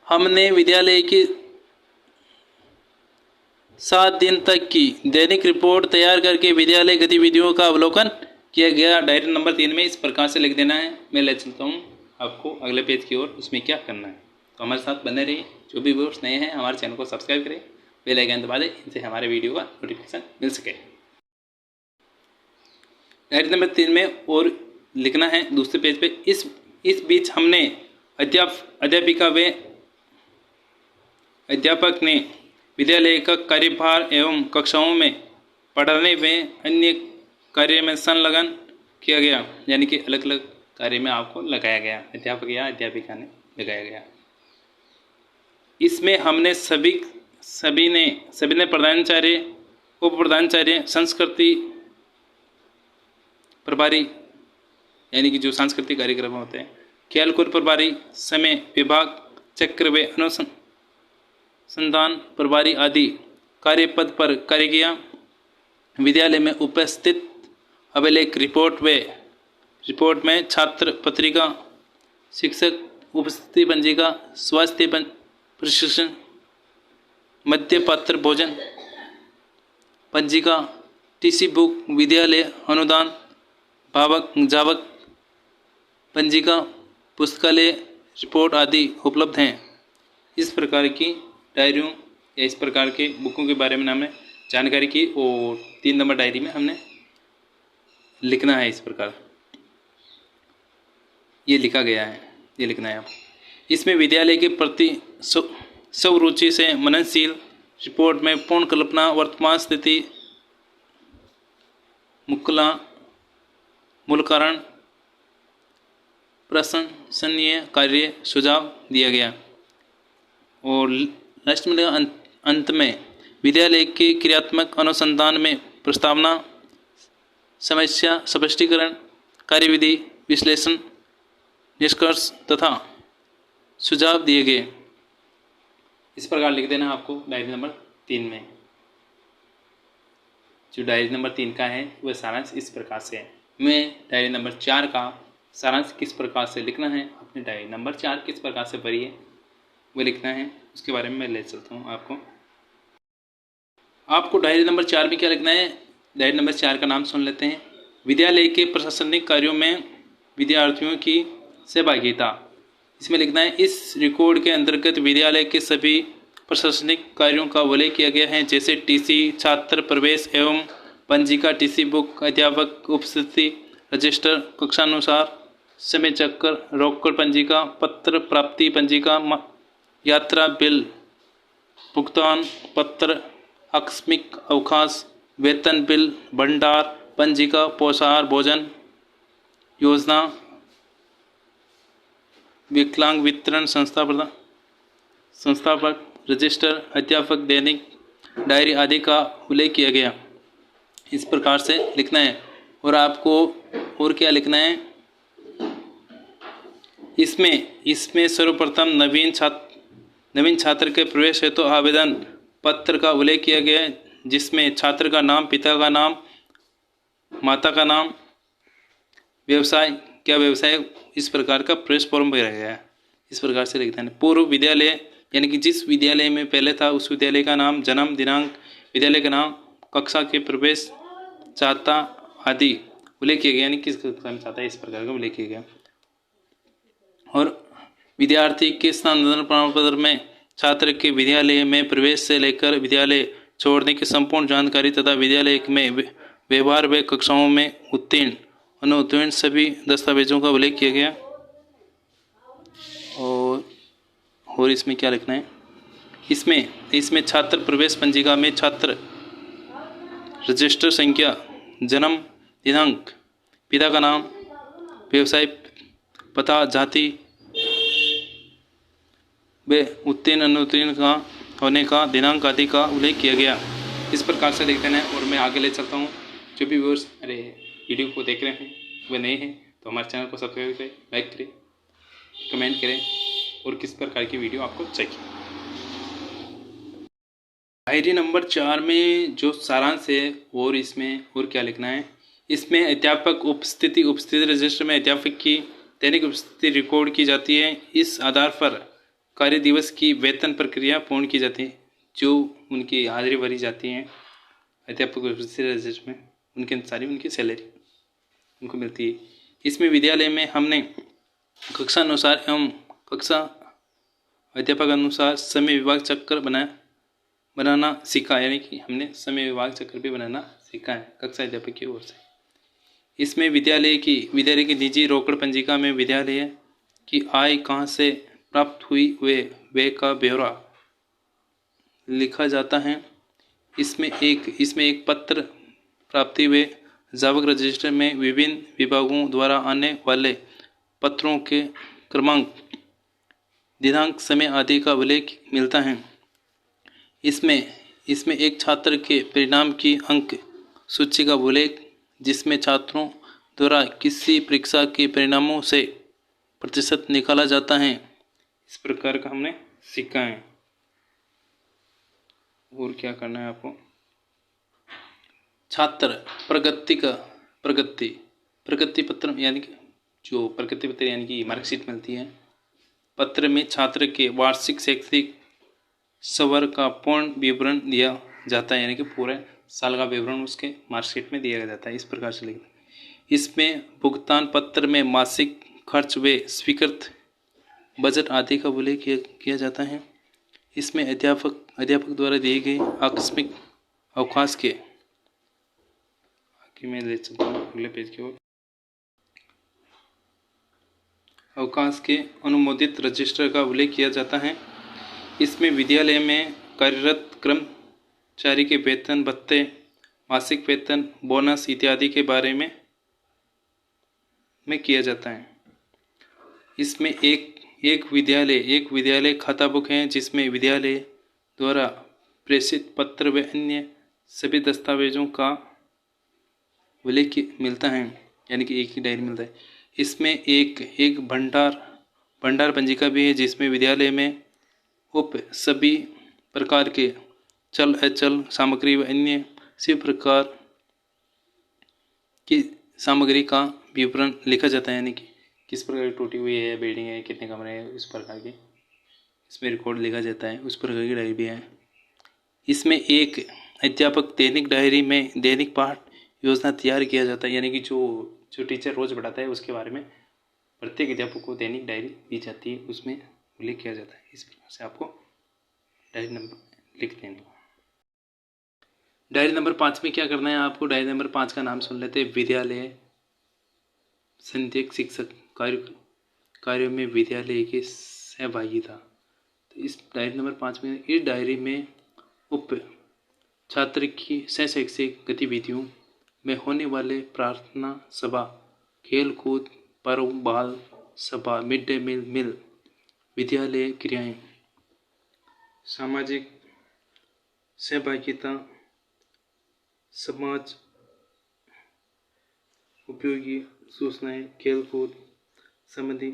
हमने विद्यालय की 7 दिन तक की दैनिक रिपोर्ट तैयार करके विद्यालय गतिविधियों का अवलोकन किया गया। डायरी नंबर 3 में इस प्रकार से लिख देना है। मैं ले चलता हूँ आपको अगले पेज की ओर। उसमें क्या करना है तो हमारे साथ बने रहिए। जो भी व्यूअर्स नए हैं हमारे चैनल को सब्सक्राइब करें, बेल आइकन दबा दें, इनसे हमारे वीडियो का नोटिफिकेशन मिल सके। डायरी नंबर 3 में और लिखना है दूसरे पेज पे। इस बीच हमने अध्यापिका व अध्यापक ने विद्यालय का कार्यभार एवं कक्षाओं में पढ़ाने व अन्य कार्य में संलग्न किया गया, यानी कि अलग अलग कार्य में आपको लगाया गया, अध्यापक या अध्यापिका ने लगाया गया। इसमें हमने सभी ने प्रधानाचार्य, उप प्रधानाचार्य, संस्कृति प्रभारी, यानी कि जो सांस्कृतिक कार्यक्रम होते हैं, खेलकूद प्रभारी, समय विभाग चक्र व अनुसंधान प्रभारी आदि कार्यपद पर कार्य किया। विद्यालय में उपस्थित अभिलेख रिपोर्ट में छात्र पत्रिका, शिक्षक उपस्थिति पंजिका, स्वास्थ्य प्रशिक्षण, मध्य पात्र भोजन पंजिका, टीसी बुक, विद्यालय अनुदान, भावक जावक पंजिका, पुस्तकालय रिपोर्ट आदि उपलब्ध हैं। इस प्रकार की डायरियों या इस प्रकार के बुकों के बारे में हमने जानकारी की और 3 नंबर डायरी में हमने लिखना है। इस प्रकार ये लिखा गया है, ये लिखना है आपको। इसमें विद्यालय के प्रति स्वरुचि से मननशील रिपोर्ट में पूर्ण कल्पना, वर्तमान स्थिति, मूल कारण, प्रशंसनीय कार्य सुझाव दिया गया। और लास्ट में अंत में विद्यालय के क्रियात्मक अनुसंधान में प्रस्तावना, समस्या स्पष्टीकरण, कार्यविधि, विश्लेषण, निष्कर्ष तथा सुझाव दिए गए। इस प्रकार लिख देना आपको डायरी नंबर 3 में। जो डायरी नंबर 3 का है वह सारांश इस प्रकार से है। मैं डायरी नंबर 4 का सारांश किस प्रकार से लिखना है, अपनी डायरी नंबर 4 किस प्रकार से भरी है वह लिखना है, उसके बारे में मैं ले चलता हूँ आपको डायरी नंबर 4 में क्या लिखना है। डायरी नंबर 4 का नाम सुन लेते हैं। विद्यालय के प्रशासनिक कार्यों में विद्यार्थियों की सहभागिता। इसमें लिखना है, इस रिकॉर्ड के अंतर्गत विद्यालय के सभी प्रशासनिक कार्यों का उल्लेख किया गया है, जैसे टीसी, छात्र प्रवेश एवं पंजिका, टीसी बुक, अध्यापक उपस्थिति रजिस्टर, कक्षानुसार समय चक्र, रोकड़ पंजिका, पत्र प्राप्ति पंजिका, यात्रा बिल, भुगतान पत्र, आकस्मिक अवकाश, वेतन बिल, भंडार पंजिका, पोषाहार भोजन योजना, विकलांग वितरण संस्थापक, रजिस्टर, अध्यापक, दैनिक डायरी आदि का उल्लेख किया गया। इस प्रकार से लिखना है। और आपको और क्या लिखना है, इसमें सर्वप्रथम नवीन छात्र के प्रवेश हेतु आवेदन पत्र का उल्लेख किया गया है, जिसमें छात्र का नाम, पिता का नाम, माता का नाम, व्यवसाय इस प्रकार का प्रवेश फॉर्म भरा गया है। इस प्रकार से लिखना है। पूर्व विद्यालय यानी कि जिस विद्यालय में पहले था उस विद्यालय का नाम, जन्म दिनांक, विद्यालय का नाम, कक्षा के प्रवेश चाहता आदि उल्लेख किया गया, यानी किस कक्षा में चाहता है इस प्रकार का उल्लेख किया गया। और विद्यार्थी के स्थानांतरण प्रमाण पत्र में छात्र के विद्यालय में प्रवेश से लेकर विद्यालय छोड़ने की संपूर्ण जानकारी तथा विद्यालय में व्यवहार व कक्षाओं में उत्तीर्ण अनुत्तीर्ण सभी दस्तावेजों का उल्लेख किया गया। और इसमें क्या लिखना है, इसमें छात्र प्रवेश पंजिका में छात्र रजिस्टर संख्या, जन्म दिनांक, पिता का नाम, व्यवसाय पता, जाति व उत्तीर्ण अनुत्तीर्ण का होने का दिनांक आदि का उल्लेख किया गया। इस प्रकार से लिखते हैं। और मैं आगे ले चलता हूँ। जो भी व्यूअर्स वीडियो को देख रहे हैं वे नए हैं तो हमारे चैनल को सब्सक्राइब करें, लाइक करें, कमेंट करें और किस प्रकार की वीडियो आपको चाहिए। डायरी नंबर 4 में जो सारांश है और इसमें और क्या लिखना है, इसमें अध्यापक उपस्थिति रजिस्टर में अध्यापक की दैनिक उपस्थिति रिकॉर्ड की जाती है। इस आधार पर कार्य दिवस की वेतन प्रक्रिया पूर्ण की जाती है। जो उनकी हाजिरी भरी जाती है अध्यापक उपस्थिति रजिस्टर में, उनके अनुसार उनकी सैलरी उनको मिलती है। इसमें विद्यालय में हमने कक्षा अनुसार एवं कक्षा अध्यापक अनुसार समय विभाग चक्र बनाना सीखा, यानी कि हमने समय विभाग चक्र भी बनाना सीखा है कक्षा अध्यापक की ओर से। इसमें विद्यालय की निजी रोकड़ पंजिका में विद्यालय की आय कहाँ से प्राप्त हुई वे का ब्यौरा लिखा जाता है। इसमें एक पत्र प्राप्ति व जावक रजिस्टर में विभिन्न विभागों द्वारा आने वाले पत्रों के क्रमांक, दिनांक, समय आदि का उल्लेख मिलता है। इसमें एक छात्र के परिणाम की अंक सूची का उल्लेख, जिसमें छात्रों द्वारा किसी परीक्षा के परिणामों से प्रतिशत निकाला जाता है। इस प्रकार का हमने सीखा है। और क्या करना है आपको, छात्र प्रगति पत्र यानी कि जो प्रगति पत्र यानी कि मार्कशीट मिलती है। पत्र में छात्र के वार्षिक शैक्षिक सवर का पूर्ण विवरण दिया जाता है, यानी कि पूरे साल का विवरण उसके मार्कशीट में दिया जाता है। इस प्रकार से लिखना। इसमें भुगतान पत्र में मासिक खर्च व स्वीकृत बजट आदि का उल्लेख किया जाता है। इसमें अध्यापक द्वारा दिए गए आकस्मिक अवकाश के मैं ले चलता हूँ अगले पेज की ओर। अवकाश के अनुमोदित रजिस्टर का उल्लेख किया जाता है। इसमें विद्यालय में कार्यरत कर्मचारी के वेतन भत्ते, मासिक वेतन, बोनस इत्यादि के बारे में किया जाता है। इसमें एक विद्यालय खाता बुक है, जिसमें विद्यालय द्वारा प्रेषित पत्र व अन्य सभी दस्तावेजों का उल्लेख मिलता है, यानी कि एक ही डायरी मिलता है। इसमें एक भंडार पंजिका भी है, जिसमें विद्यालय में सभी प्रकार के चल अचल सामग्री व अन्य सभी प्रकार की सामग्री का विवरण लिखा जाता है, यानी कि किस प्रकार की टूटी हुई है बिल्डिंग है, कितने कमरे हैं, उस प्रकार की इसमें रिकॉर्ड लिखा जाता है। उस प्रकार की डायरी भी है। इसमें एक अध्यापक दैनिक डायरी में दैनिक पाठ योजना तैयार किया जाता है, यानी कि जो टीचर रोज पढ़ाता है उसके बारे में प्रत्येक अध्यापक को दैनिक डायरी दी जाती है, उसमें उल्लेख किया जाता है। इस प्रकार से आपको डायरी नंबर लिख देना। डायरी नंबर 5 में क्या करना है आपको, डायरी नंबर 5 का नाम सुन लेते हैं। विद्यालय संध्यक शिक्षक कार्यों में विद्यालय की सहभागिता। तो इस डायरी नंबर 5 में, इस डायरी में छात्र की शैक्षिक गतिविधियों में होने वाले प्रार्थना सभा, खेल कूद, पर्व, बाल सभा, मिड डे मील, विद्यालय क्रियाएं, सामाजिक सहभागिता, समाज उपयोगी सूचनाएं, खेल कूद संबंधी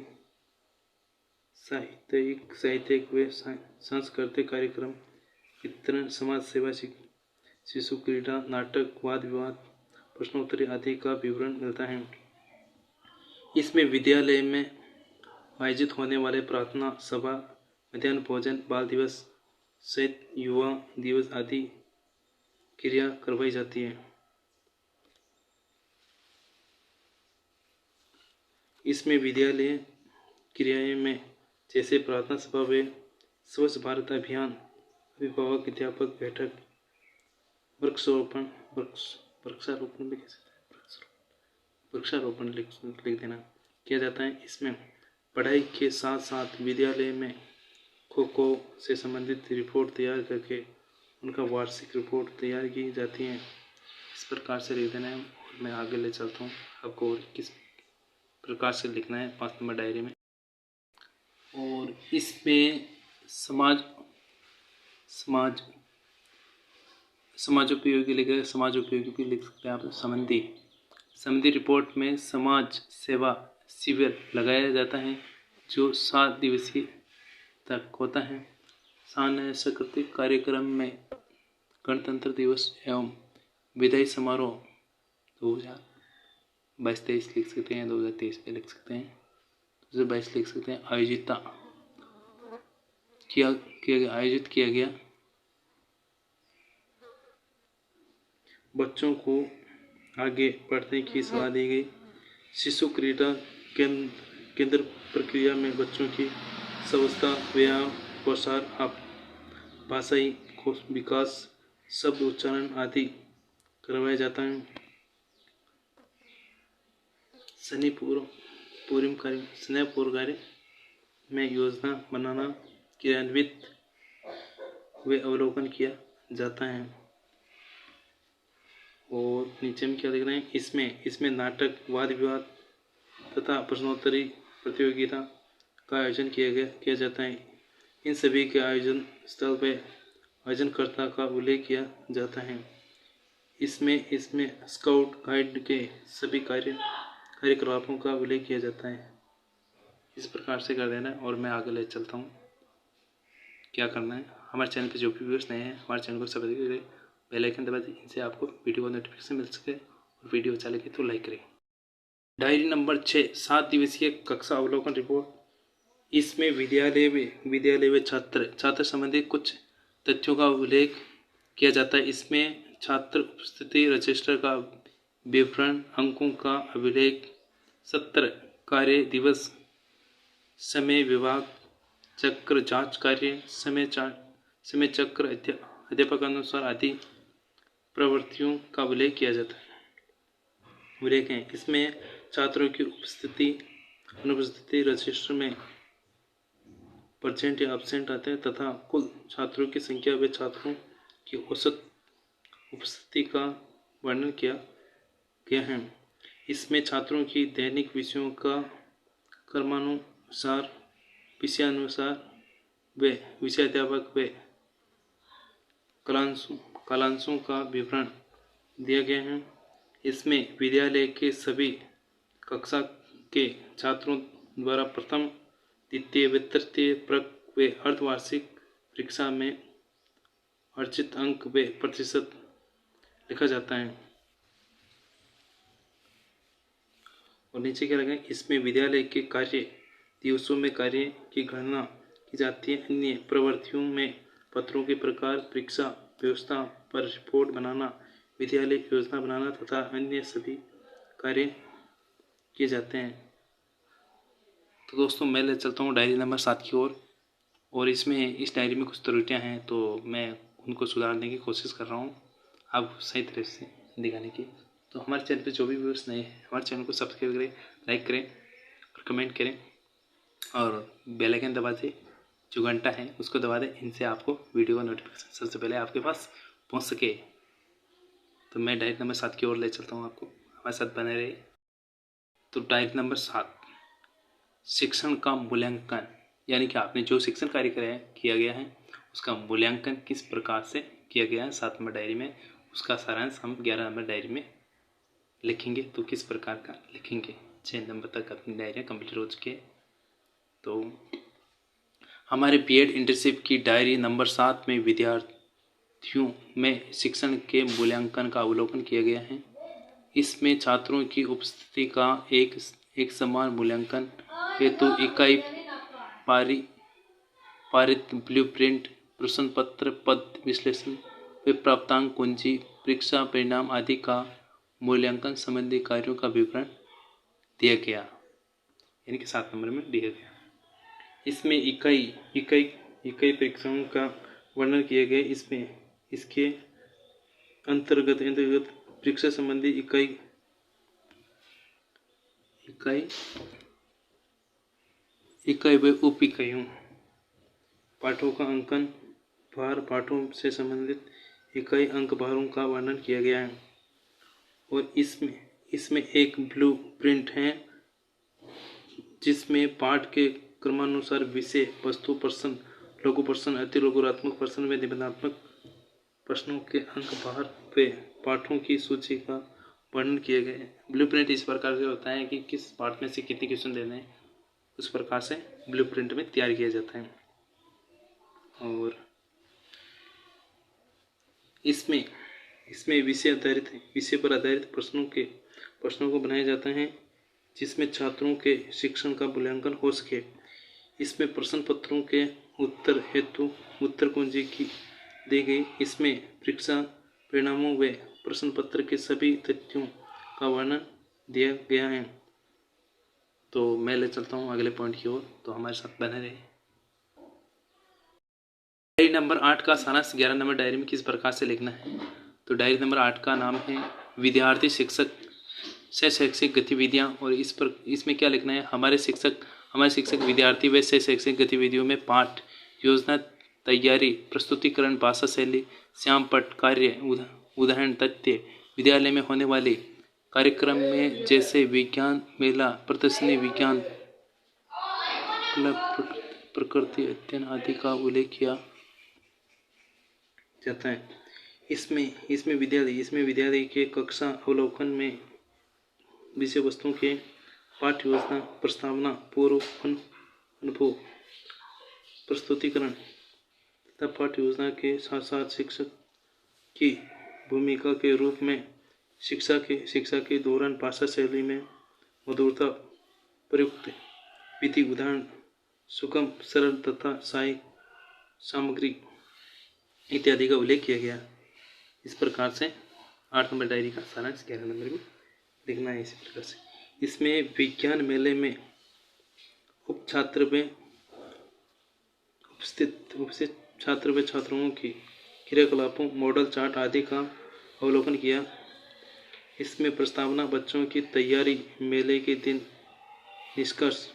साहित्यिक व सांस्कृतिक कार्यक्रम, वितरण, समाज सेवा, शिशु क्रीड़ा, नाटक, वाद विवाद, प्रश्नोत्तरी आदि का विवरण मिलता है। इसमें विद्यालय में आयोजित होने वाले प्रार्थना सभा, मध्याह्न भोजन, बाल दिवस सहित युवा दिवस आदि क्रिया करवाई जाती है। इसमें विद्यालय क्रियाएं में जैसे प्रार्थना सभा व स्वच्छ भारत अभियान, अभिभावक अध्यापक बैठक, वृक्षारोपण भी कह सकते हैं, वृक्षारोपण लिख देना किया जाता है। इसमें पढ़ाई के साथ साथ विद्यालय में खो खो से संबंधित रिपोर्ट तैयार करके उनका वार्षिक रिपोर्ट तैयार की जाती है। इस प्रकार से लिख देना है और मैं आगे ले चलता हूँ आपको और किस प्रकार से लिखना है 5 नंबर डायरी में। और इसमें समाजोपयोगी लिखे, समाजोपयोगी भी लिख सकते हैं आप। संबंधी रिपोर्ट में समाज सेवा शिविर लगाया जाता है जो 7 दिवसीय तक होता है। सांस्कृतिक कार्यक्रम में गणतंत्र दिवस एवं विदाई समारोह 2022-23 लिख सकते हैं, 2023 पे लिख सकते हैं, 2022 लिख सकते हैं। आयोजित किया गया। बच्चों को आगे बढ़ने की सलाह दी गई। शिशु क्रीड़ा केंद्र प्रक्रिया में बच्चों की स्वास्थ्य, व्यायाम, प्रसार, भाषाई विकास, शब्द उच्चारण आदि करवाया जाता है। स्नेह पूर्व कार्य में योजना बनाना, क्रियान्वित व अवलोकन किया जाता है। और नीचे में क्या लिख रहे हैं, इसमें नाटक, वाद विवाद तथा प्रश्नोत्तरी प्रतियोगिता का आयोजन किया जाता है। इन सभी के आयोजन स्थल पर आयोजनकर्ता का उल्लेख किया जाता है। इसमें स्काउट गाइड के सभी कार्यकलापों का उल्लेख किया जाता है। इस प्रकार से कर देना है और मैं आगे ले चलता हूँ। क्या करना है, हमारे चैनल पे जो भी व्यूअर्स नए हैं हमारे चैनल को सब्सक्राइब करें, बेल आइकन दबा दें, इनसे आपको वीडियो का नोटिफिकेशन मिल सके और वीडियो अच्छा लगे तो लाइक करें। डायरी नंबर 6 7 दिवसीय कक्षा अवलोकन रिपोर्ट। इसमें विद्यालय व छात्र संबंधी कुछ तथ्यों का उल्लेख किया जाता है। इसमें छात्र उपस्थिति रजिस्टर का विवरण, अंकों का अभिलेख, सत्र, कार्य दिवस, समय, विभाग चक्र, जांच कार्य, समय चक्र, अध्यापक अनुसार आदि प्रवृत्तियों का उल्लेख किया जाता है। उल्लेख है इसमें छात्रों की अनुपस्थिति रजिस्टर में परसेंट या एब्सेंट आते हैं तथा कुल छात्रों की संख्या व छात्रों की औसत उपस्थिति का वर्णन किया गया है। इसमें छात्रों की दैनिक विषयों का क्रमानुसार, विषयानुसार व विषयाध्यापक व कालांशों का विवरण दिया गया है। इसमें विद्यालय के सभी कक्षा के छात्रों द्वारा प्रथम, द्वितीय व तृतीय व अर्धवार्षिक परीक्षा में अर्जित अंक व प्रतिशत लिखा जाता है। और नीचे क्या लगा, इसमें विद्यालय के कार्य दिवसों में कार्य की गणना की जाती है। अन्य प्रवृत्तियों में पत्रों के प्रकार, परीक्षा व्यवस्था पर रिपोर्ट बनाना, विद्यालय की योजना बनाना तथा अन्य सभी कार्य किए जाते हैं। तो दोस्तों मैं ले चलता हूँ डायरी नंबर 7 की ओर। और इसमें इस डायरी में कुछ त्रुटियाँ हैं तो मैं उनको सुधारने की कोशिश कर रहा हूँ आपको सही तरह से दिखाने की। तो हमारे चैनल पे जो भी व्यूअर्स नए हैं हमारे चैनल को सब्सक्राइब करें, लाइक करें और कमेंट करें और बेल आइकन दबा दें, जो घंटा है उसको दबा दें। इनसे आपको वीडियो का नोटिफिकेशन सबसे पहले आपके पास पहुंच सके। तो मैं डायरी नंबर 7 की ओर ले चलता हूं आपको, हमारे साथ बने रहिए। तो डायरी नंबर 7, शिक्षण का मूल्यांकन, यानी कि आपने जो शिक्षण कार्य किया गया है उसका मूल्यांकन किस प्रकार से किया गया है 7 नंबर डायरी में, उसका सारांश हम 11 नंबर डायरी में लिखेंगे। तो किस प्रकार का लिखेंगे, 6 नंबर तक अपनी डायरियाँ कंप्लीट हो चुकी है। तो हमारे बीएड इंटर्नशिप की डायरी नंबर 7 में विद्यार्थियों में शिक्षण के मूल्यांकन का अवलोकन किया गया है। इसमें छात्रों की उपस्थिति का एक समान मूल्यांकन हेतु इकाई पारित ब्लूप्रिंट, प्रश्न पत्र, पद विश्लेषण व प्राप्तांक कुंजी, परीक्षा परिणाम आदि का मूल्यांकन संबंधी कार्यों का विवरण दिया गया, यानी कि 7 नंबर में दिया गया। इसमें इकाई परीक्षाओं का वर्णन किया गया। इसमें इसके अंतर्गत परीक्षा संबंधी इकाई व उप इकाइयों, पाठों का अंकन भार, पाठों से संबंधित इकाई अंक भारों का वर्णन किया गया है। और इसमें एक ब्लू प्रिंट है जिसमें पाठ के क्रमानुसार विषय, वस्तु, प्रश्न, लघु प्रश्न, अति लघुरात्मक प्रश्न व निबंधात्मक प्रश्नों के अंक भार व पाठों की सूची का वर्णन किया गया है। ब्लूप्रिंट इस प्रकार से होता है कि किस पाठ में से कितने क्वेश्चन देने हैं, उस प्रकार से ब्लूप्रिंट में तैयार किया जाता है। और इसमें विषय पर आधारित प्रश्नों को बनाया जाता है जिसमें छात्रों के शिक्षण का मूल्यांकन हो सके। इसमें प्रश्न पत्रों के उत्तर हेतु उत्तर कुंजी की दी गई। इसमें परीक्षा परिणामों व प्रश्न पत्र के सभी तथ्यों का वर्णन दिया गया है। तो मैं ले चलता हूँ अगले पॉइंट की ओर, तो हमारे साथ बने रहे। डायरी नंबर 8 का सारांश 11 नंबर डायरी में किस प्रकार से लिखना है। तो डायरी नंबर 8 का नाम है विद्यार्थी शिक्षक से शैक्षिक गतिविधियां, और इसमें क्या लिखना है, हमारे शिक्षक विद्यार्थी व शैक्षिक गतिविधियों में पाठ योजना तैयारी, प्रस्तुतिकरण, भाषा शैली, श्यामपट्ट कार्य, उदाहरण तथ्य, विद्यालय में होने वाले कार्यक्रम में जैसे विज्ञान मेला, प्रदर्शनी, विज्ञान क्लब, प्रकृति अध्ययन आदि का उल्लेख किया जाता है। इसमें विद्यालय के कक्षा अवलोकन में विषय वस्तुओं के पाठ्य योजना, प्रस्तावना, पूर्व अनुभव, प्रस्तुतिकरण तथा पाठ्य योजना के साथ साथ शिक्षक की भूमिका के रूप में शिक्षा के दौरान भाषा शैली में मधुरता, प्रयुक्त विधि, उदाहरण, सुगम, सरल तथा सहायक सामग्री इत्यादि का उल्लेख किया गया। इस प्रकार से 8 नंबर डायरी का सारांश 11 नंबर में लिखना है। इसी प्रकार से इसमें विज्ञान मेले में उपस्थित छात्र व छात्राओं की क्रियाकलापों, मॉडल चार्ट आदि का अवलोकन किया। इसमें प्रस्तावना, बच्चों की तैयारी, मेले के दिन निष्कर्ष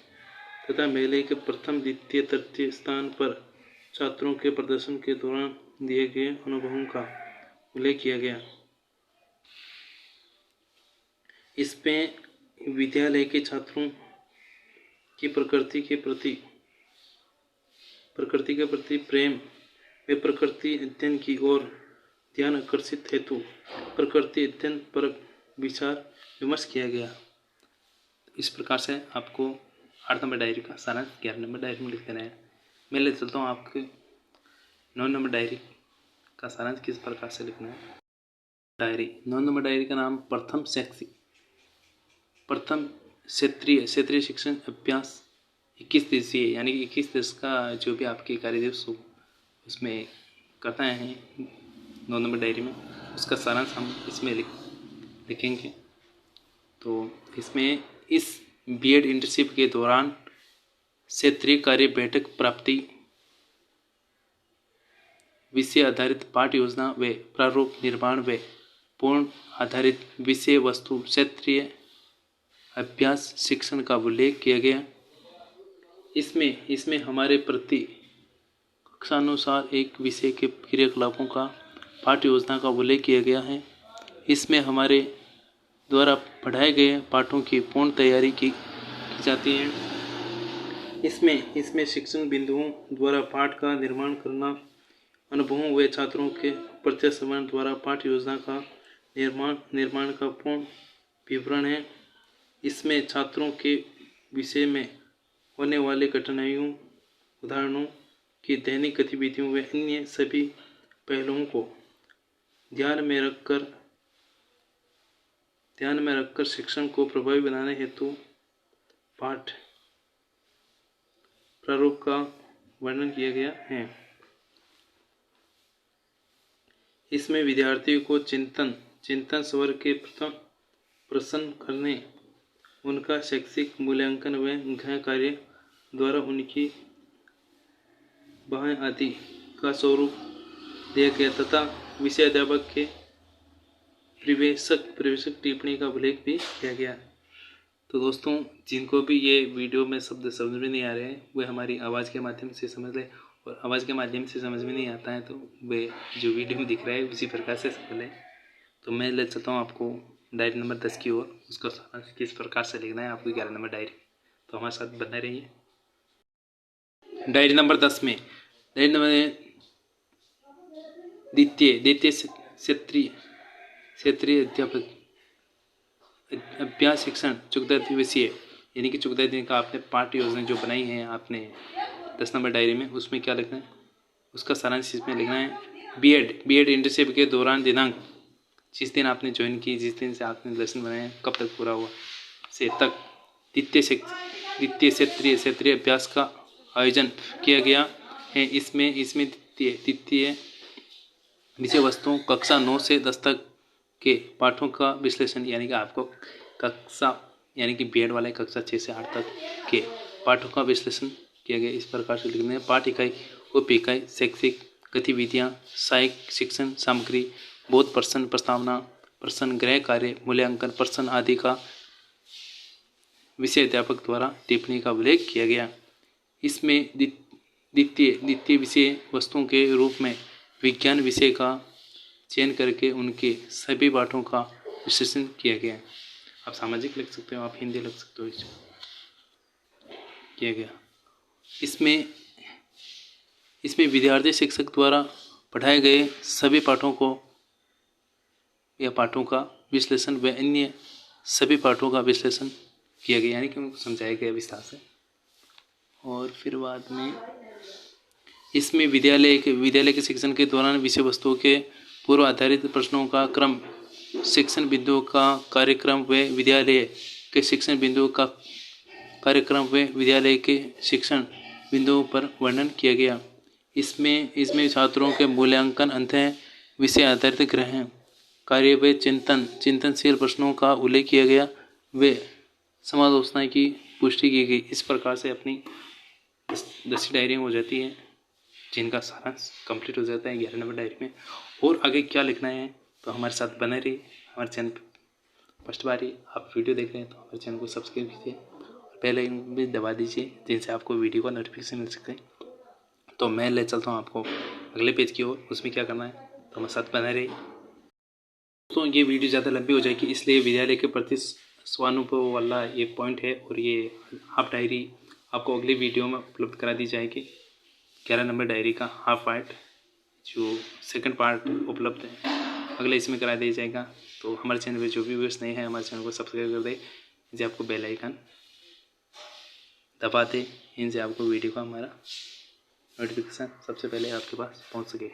तथा मेले के प्रथम, द्वितीय, तृतीय स्थान पर छात्रों के प्रदर्शन के दौरान दिए गए अनुभवों का उल्लेख किया गया। इसमें विद्यालय के छात्रों की प्रकृति के प्रति प्रेम व प्रकृति अध्ययन की ओर ध्यान आकर्षित हेतु प्रकृति अध्ययन पर विचार विमर्श किया गया। इस प्रकार से आपको 8 नंबर डायरी का सारांश 11 नंबर डायरी में लिख देना है। मैं ले चलता हूँ आपके 9 नंबर डायरी का सारांश किस प्रकार से लिखना है। डायरी 9 नंबर डायरी का नाम प्रथम क्षेत्रीय शिक्षण अभ्यास 21 दिवसीय, यानी कि 21 दिवस का जो भी आपकी कार्य दिवस हो उसमें करना है 9 नंबर डायरी में, उसका सारांश हम इसमें लिखेंगे। तो इसमें इस बीएड इंटर्नशिप के दौरान क्षेत्रीय कार्य बैठक प्राप्ति, विषय आधारित पाठ्य योजना व प्रारूप निर्माण व पूर्ण आधारित विषय वस्तु क्षेत्रीय अभ्यास शिक्षण का उल्लेख किया गया। इसमें हमारे प्रति कक्षानुसार एक विषय के क्रियाकलापों का पाठ्य योजना का उल्लेख किया गया है। इसमें हमारे द्वारा पढ़ाए गए पाठों की पूर्ण तैयारी की जाती है। इसमें शिक्षण बिंदुओं द्वारा पाठ का निर्माण करना, अनुभवों व छात्रों के प्रत्यक्ष श्रवण द्वारा पाठ योजना का निर्माण का पूर्ण विवरण है। इसमें छात्रों के विषय में होने वाली कठिनाइयों, उदाहरणों की दैनिक गतिविधियों व अन्य सभी पहलुओं को ध्यान में रखकर शिक्षण को प्रभावी बनाने हेतु पाठ प्रारूप का वर्णन किया गया है। इसमें विद्यार्थियों को चिंतन स्वर के प्रश्न करने, उनका शैक्षिक मूल्यांकन व गृह कार्य द्वारा उनकी बाहें आदि का स्वरूप दिया गया तथा विषय अध्यापक के प्रवेशक टिप्पणी का उल्लेख भी किया गया। तो दोस्तों, जिनको भी ये वीडियो में शब्द समझ में नहीं आ रहे हैं वे हमारी आवाज़ के माध्यम से समझ लें, और आवाज़ के माध्यम से समझ में नहीं आता है तो वे जो वीडियो में दिख रहा है उसी प्रकार से समझ लें। तो मैं ले चलता हूँ आपको डायरी नंबर 10 की ओर। उसका सारांश किस प्रकार से लिखना है आपको 11 नंबर डायरी, तो हमारे साथ बने रहिए। डायरी नंबर 10 में द्वितीय क्षेत्रीय अध्यापक अभ्यास शिक्षण 14 दिवसीय, यानी कि 14 दिन का आपने पाठ्य योजना जो बनाई है आपने 10 नंबर डायरी में, उसमें क्या लिखना है उसका सारांश इसमें लिखना है। बीएड इंटर्नशिप के दौरान दिनांक, जिस दिन आपने ज्वाइन की, जिस दिन से आपने लेसन बनाया, कब तक पूरा हुआ से तक द्वितीय क्षेत्रीय अभ्यास का आयोजन किया गया है। इसमें द्वितीय विषय वस्तुओं कक्षा 9 से 10 तक के पाठों का विश्लेषण, यानी कि आपको यानी कि बीएड वाले कक्षा 6 से 8 तक के पाठों का विश्लेषण किया गया। इस प्रकार से लिखने हैं। पाठ इकाई, उप इकाई, शैक्षिक गतिविधियाँ, सहायक शिक्षण सामग्री, बोध प्रश्न, प्रस्तावना प्रश्न, गृह कार्य, मूल्यांकन प्रश्न आदि का विषय अध्यापक द्वारा टिप्पणी का उल्लेख किया गया। इसमें द्वितीय विषय वस्तुओं के रूप में विज्ञान विषय का चयन करके उनके सभी पाठों का विश्लेषण किया गया। आप सामाजिक लिख सकते हो, आप हिंदी लिख सकते हो, किया गया। इसमें विद्यार्थी शिक्षक द्वारा पढ़ाए गए सभी पाठों का विश्लेषण व अन्य सभी पाठों का विश्लेषण किया गया, यानी कि उनको समझाया गया विस्तार से। और फिर बाद में इसमें विद्यालय के शिक्षण के दौरान विषय वस्तुओं के पूर्व आधारित प्रश्नों का क्रम, शिक्षण बिंदुओं का कार्यक्रम व विद्यालय के शिक्षण बिंदुओं का कार्यक्रम व विद्यालय के शिक्षण बिंदुओं पर वर्णन किया गया। इसमें छात्रों के मूल्यांकन, अंतः विषय आधारित गृह कार्य व चिंतनशील प्रश्नों का उल्लेख किया गया व समालोचना की पुष्टि की गई। इस प्रकार से अपनी 10 डायरी हो जाती है, जिनका सारांश कंप्लीट हो जाता है 11 नंबर डायरी में। और आगे क्या लिखना है तो हमारे साथ बने रहिए। हमारे चैनल पर फर्स्ट बार ही आप वीडियो देख रहे हैं तो हमारे चैनल को सब्सक्राइब कीजिए, बेल आइकन भी दबा दीजिए, जिनसे आपको वीडियो का नोटिफिकेशन मिल सके। तो मैं ले चलता हूँ आपको अगले पेज की ओर। उसमें क्या करना है तो हमारे साथ बने रहिए। तो ये वीडियो ज़्यादा लंबी हो जाएगी, इसलिए विद्यालय के प्रति स्वानुभव वाला ये पॉइंट है, और ये हाफ डायरी आपको अगली वीडियो में उपलब्ध करा दी जाएगी। 11 नंबर डायरी का हाफ पार्ट, जो सेकंड पार्ट उपलब्ध है, अगले इसमें करा दिया जाएगा। तो हमारे चैनल पे जो भी व्यूअर्स नहीं है हमारे चैनल को सब्सक्राइब कर दे, इनसे आपको बेल आइकन दबा दे, इनसे आपको वीडियो का हमारा नोटिफिकेशन सबसे पहले आपके पास पहुंच सके।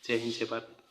जय हिंद, जय भारत।